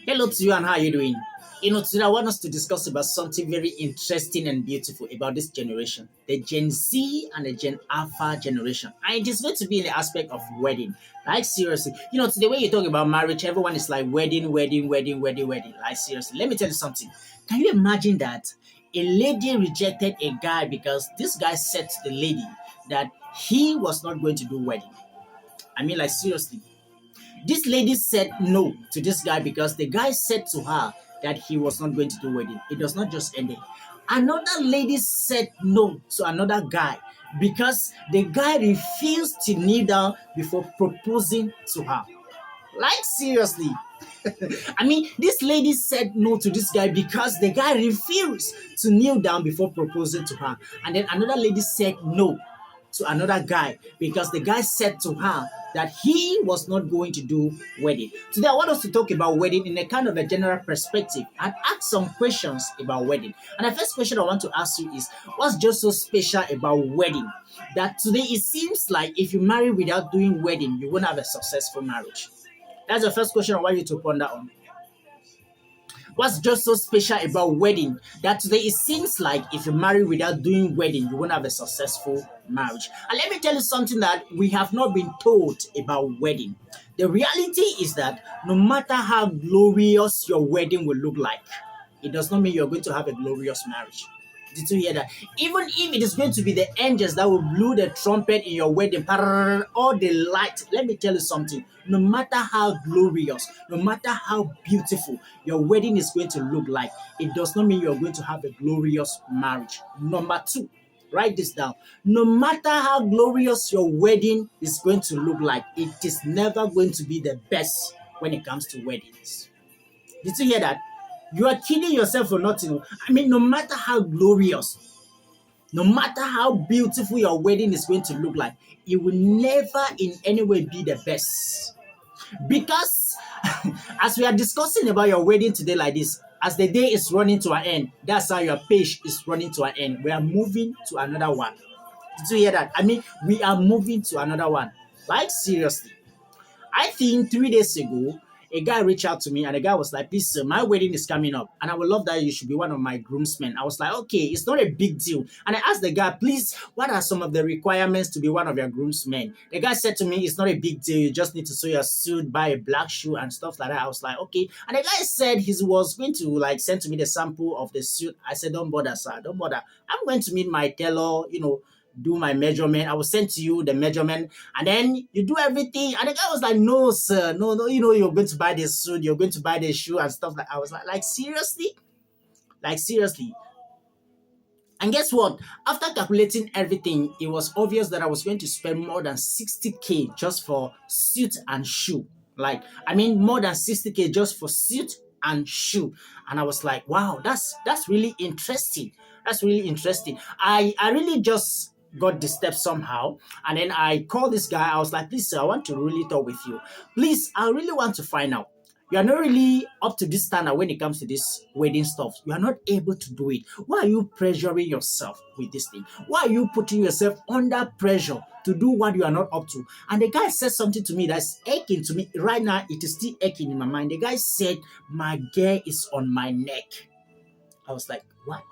Hello to you and how are you doing? Today I want us to discuss about something very interesting and beautiful about this generation, the Gen Z and the Gen Alpha generation. And it is going to be in the aspect of wedding. Like seriously, today when you talk about marriage, everyone is like wedding, wedding, wedding, wedding, wedding. Like seriously, let me tell you something. Can you imagine that a lady rejected a guy because this guy said to the lady that he was not going to do wedding? I mean, like seriously, this lady said no to this guy because the guy said to her that he was not going to do wedding. It does not just end there. Another lady said no to another guy because the guy refused to kneel down before proposing to her. Like seriously. I mean, this lady said no to this guy because the guy refused to kneel down before proposing to her. And then another lady said no to another guy because the guy said to her that he was not going to do wedding. Today, I want us to talk about wedding in a kind of a general perspective and ask some questions about wedding. And the first question I want to ask you is, what's just so special about wedding that today it seems like if you marry without doing wedding, you won't have a successful marriage? That's the first question I want you to ponder on. What's just so special about wedding that today it seems like if you marry without doing wedding, you won't have a successful marriage? And let me tell you something that we have not been told about wedding. The reality is that no matter how glorious your wedding will look like, it does not mean you're going to have a glorious marriage. Did you hear that? Even if it is going to be the angels that will blow the trumpet in your wedding, all the light, let me tell you something. No matter how glorious, no matter how beautiful your wedding is going to look like, it does not mean you're going to have a glorious marriage. Number two, write this down. No matter how glorious your wedding is going to look like, it is never going to be the best when it comes to weddings. Did you hear that? You are kidding yourself for nothing. I mean, no matter how glorious, no matter how beautiful your wedding is going to look like, it will never in any way be the best. Because as we are discussing about your wedding today like this, as the day is running to an end, that's how your page is running to an end. We are moving to another one. Did you hear that? I mean, we are moving to another one. Like seriously. I think 3 days ago, a guy reached out to me and the guy was like, please, sir, my wedding is coming up and I would love that you should be one of my groomsmen. I was like, okay, it's not a big deal. And I asked the guy, please, what are some of the requirements to be one of your groomsmen? The guy said to me, it's not a big deal. You just need to sew your suit, buy a black shoe and stuff like that. I was like, okay. And the guy said he was going to like send to me the sample of the suit. I said, don't bother, sir, don't bother. I'm going to meet my tailor, do my measurement. I will send to you the measurement and then you do everything. And the guy was like, no, sir, no, no, you're going to buy this suit, you're going to buy this shoe and stuff. Like I was like seriously? Like seriously. And guess what? After calculating everything, it was obvious that I was going to spend more than 60K just for suit and shoe. Like, I mean, more than 60K just for suit and shoe. And I was like, wow, that's really interesting. That's really interesting. I really just got disturbed somehow. And then I called this guy. I was like, please, sir, I want to really talk with you. Please, I really want to find out. You are not really up to this standard when it comes to this wedding stuff. You are not able to do it. Why are you pressuring yourself with this thing? Why are you putting yourself under pressure to do what you are not up to? And the guy said something to me that's aching to me. Right now, it is still aching in my mind. The guy said, my girl is on my neck. I was like, what?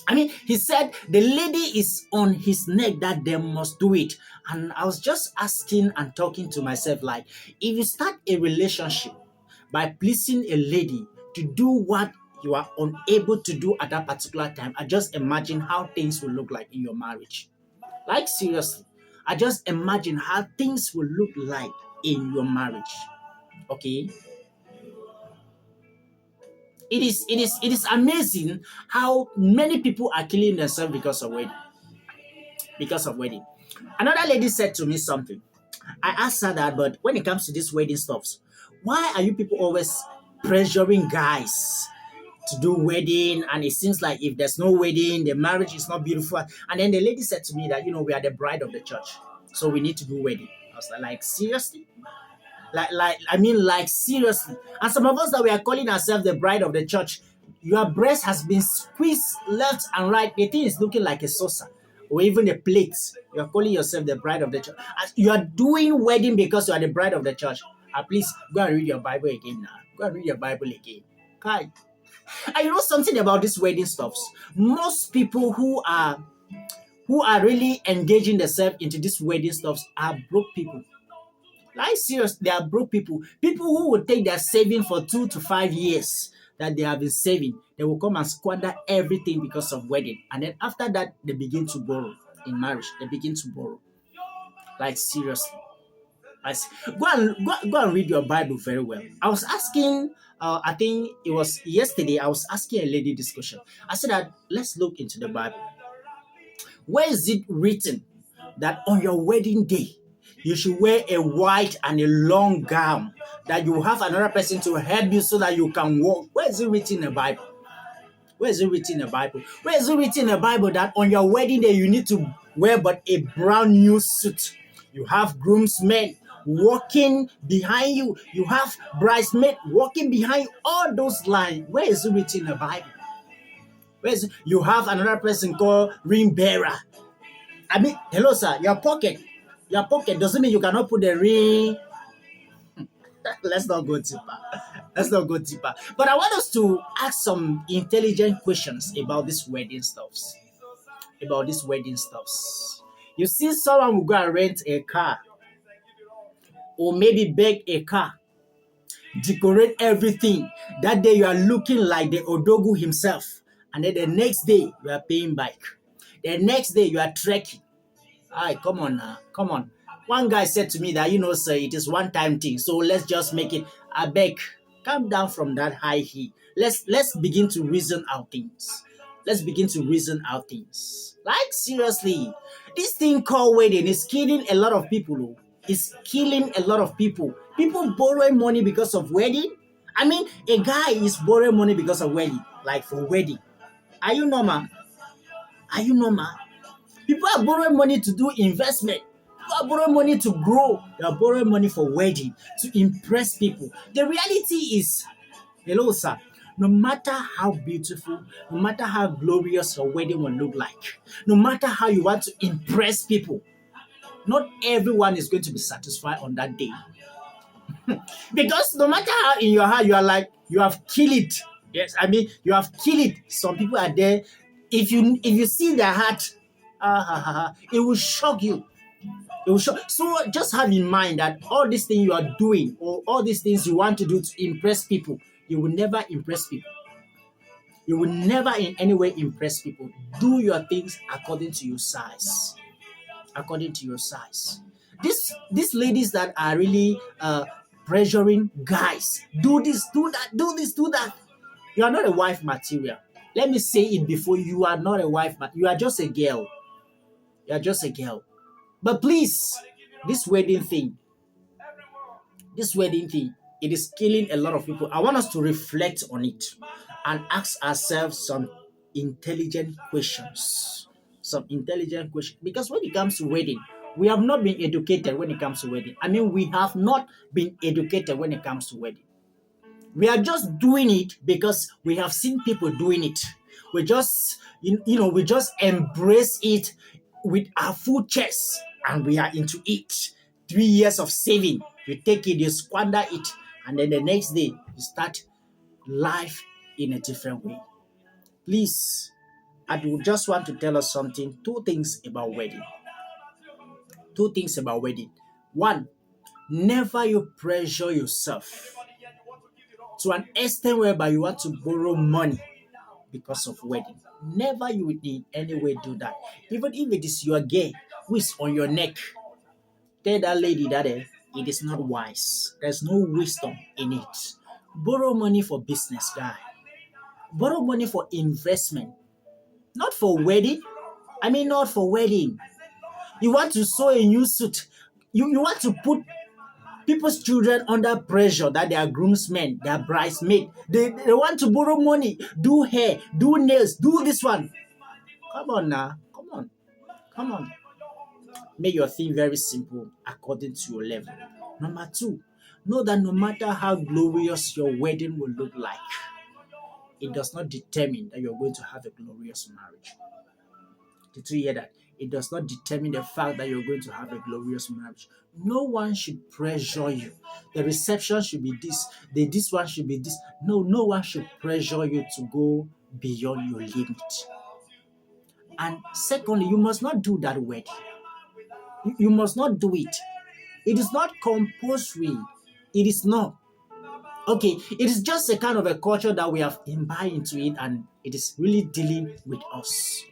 I mean, he said the lady is on his neck that they must do it. And I was just asking and talking to myself, like, if you start a relationship by pleasing a lady to do what you are unable to do at that particular time, I just imagine how things will look like in your marriage. Like, seriously, I just imagine how things will look like in your marriage. Okay? It is amazing how many people are killing themselves because of wedding. Because of wedding. Another lady said to me something. I asked her that, but when it comes to this wedding stuffs, why are you people always pressuring guys to do wedding? And it seems like if there's no wedding, the marriage is not beautiful. And then the lady said to me that, we are the bride of the church, so we need to do wedding. I was like seriously? Like seriously. And some of us that we are calling ourselves the bride of the church, your breast has been squeezed left and right. The thing is looking like a saucer or even a plate. You are calling yourself the bride of the church. You are doing wedding because you are the bride of the church. Please go and read your Bible again now. Go and read your Bible again. Kai. And you know something about this wedding stuffs? Most people who are really engaging themselves into this wedding stuffs are broke people. Like serious, they are broke people. People who will take their saving for 2 to 5 years that they have been saving, they will come and squander everything because of wedding. And then after that, they begin to borrow in marriage. They begin to borrow. Like seriously. Go and read your Bible very well. I was asking, I think it was yesterday, I was asking a lady this question. I said that let's look into the Bible. Where is it written that on your wedding day you should wear a white and a long gown, that you have another person to help you so that you can walk? Where is it written in the Bible? Where is it written in the Bible? Where is it written in the Bible that on your wedding day you need to wear but a brand new suit? You have groomsmen walking behind you. You have bridesmaids walking behind you. All those lines. Where is it written in the Bible? You have another person called ring bearer. I mean, hello, sir. Your pocket doesn't mean you cannot put the ring. Let's not go deeper. Let's not go deeper. But I want us to ask some intelligent questions about this wedding stuffs. About this wedding stuffs. You see, someone will go and rent a car, or maybe beg a car, decorate everything. That day you are looking like the Odogu himself. And then the next day you are paying bike. The next day you are trekking. Aye, come on now. Come on. One guy said to me that, sir, it is one-time thing. So let's just make it. I beg, come down from that high heel. Let's begin to reason out things. Let's begin to reason out things. Like seriously, this thing called wedding is killing a lot of people. Oh. It's killing a lot of people. People borrowing money because of wedding. I mean, a guy is borrowing money because of wedding, like for wedding. Are you normal? Are you normal? People are borrowing money to do investment. People are borrowing money to grow. They are borrowing money for wedding, to impress people. The reality is, hello, sir, no matter how beautiful, no matter how glorious your wedding will look like, no matter how you want to impress people, not everyone is going to be satisfied on that day. Because no matter how in your heart you are like, you have killed it. Yes, I mean, you have killed it. Some people are there. If you see their heart, it will shock you. It will shock. So just have in mind that all these things you are doing, or all these things you want to do to impress people, you will never impress people. You will never in any way impress people. Do your things according to your size. According to your size. These ladies that are really pressuring guys, do this, do that, do this, do that. You are not a wife material. Let me say it before, you are not a wife, but you are just a girl. You are just a girl. But please, this wedding thing, it is killing a lot of people. I want us to reflect on it and ask ourselves some intelligent questions. Because when it comes to wedding, we have not been educated when it comes to wedding. I mean, we have not been educated when it comes to wedding. We are just doing it because we have seen people doing it. We just, we just embrace it with our full chest, and we are into it. 3 years of saving, you take it, you squander it, and then the next day you start life in a different way. Please, I do just want to tell us something. 2 things about wedding. 2 things about wedding. 1, never you pressure yourself to an extent whereby you want to borrow money because of wedding. Never you would in any way do that. Even if it is your girl who is on your neck, tell that lady that it is not wise. There's no wisdom in it. Borrow money for business, guy. Borrow money for investment. Not for wedding. I mean, not for wedding. You want to sew a new suit. You want to put people's children under pressure that they are groomsmen, they are bridesmaids. They want to borrow money, do hair, do nails, do this one. Come on now. Come on. Make your thing very simple according to your level. Number 2, know that no matter how glorious your wedding will look like, it does not determine that you're going to have a glorious marriage. Did you hear that? it does not determine the fact that you're going to have a glorious marriage. No one should pressure you. The reception should be this, this one should be this. No, no one should pressure you to go beyond your limit. And secondly, you must not do that wedding. You must not do it. It is not compulsory. It is not. Okay, it is just a kind of a culture that we have imbibed into it, and it is really dealing with us.